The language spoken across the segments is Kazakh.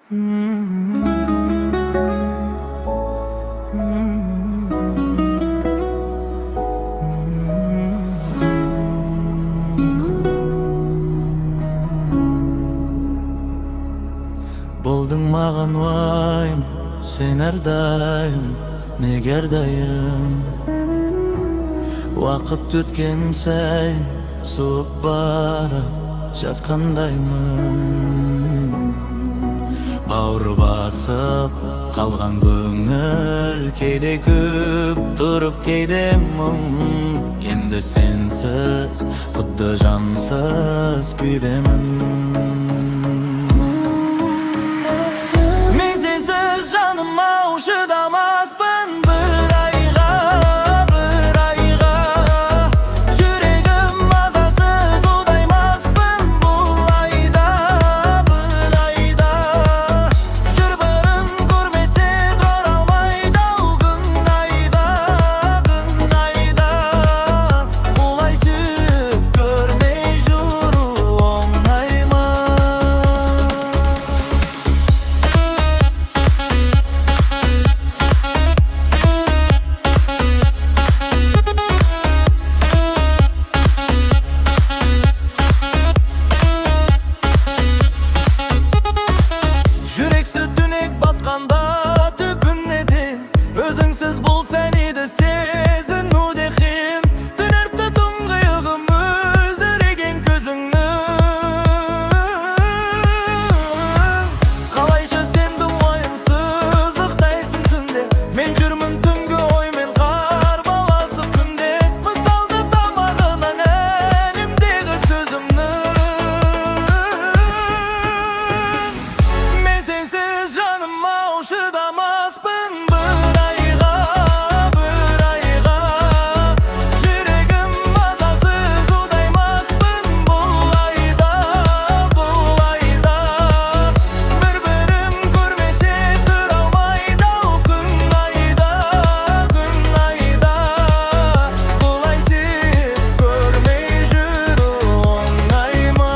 Boldun mağan vayım, sen erdayım, ne gerdayım. Vakit ötken sayin soğup barıp жатқандаймын. Бауыр басып қалған көңіл, кейде көп тұрып кейде мұң. Енді сенсіз құдды жансыз күйдемін. Мен сенсіз жаныма шыдамаспын бір айға, бір айға. Жүрегім мазасыз ұдаймаспын бұл айда, бұл айда. Жүрбірін көрмесе тұра алмайды ау күн айда, күн айда. Құлай сүйіп көрмей жүру оңай ма? Жүректі түнек басқанда түпінеден, өзіңсіз бұл фәниді сезінуде қиын. Түнеріпті тұңғиығым мөлдіреген көзіңнің. Қалайша сенді уайымсыз ықтайсың түнде, мен жүрмін түнгі оймен қарбаласып күнде. Мысалды тамағынан әлемдегі сөзімнің. Мен сенсіз жаныма шыдамаспын бір айға, бір айға. Жүрегім мазасыз ұдаймаспын бұл айда, бұл айда. Бір-бірін көрмесе тұра алмайды ау күн айда, күн айда. Құлай сүйіп көрмей жүру оңай ма?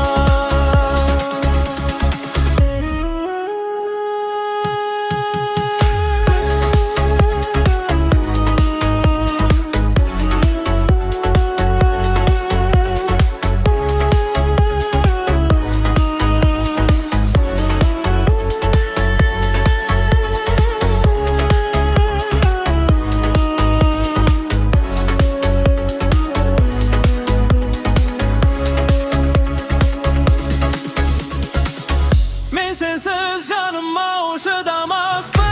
Men sensiz canıma şıdamaz.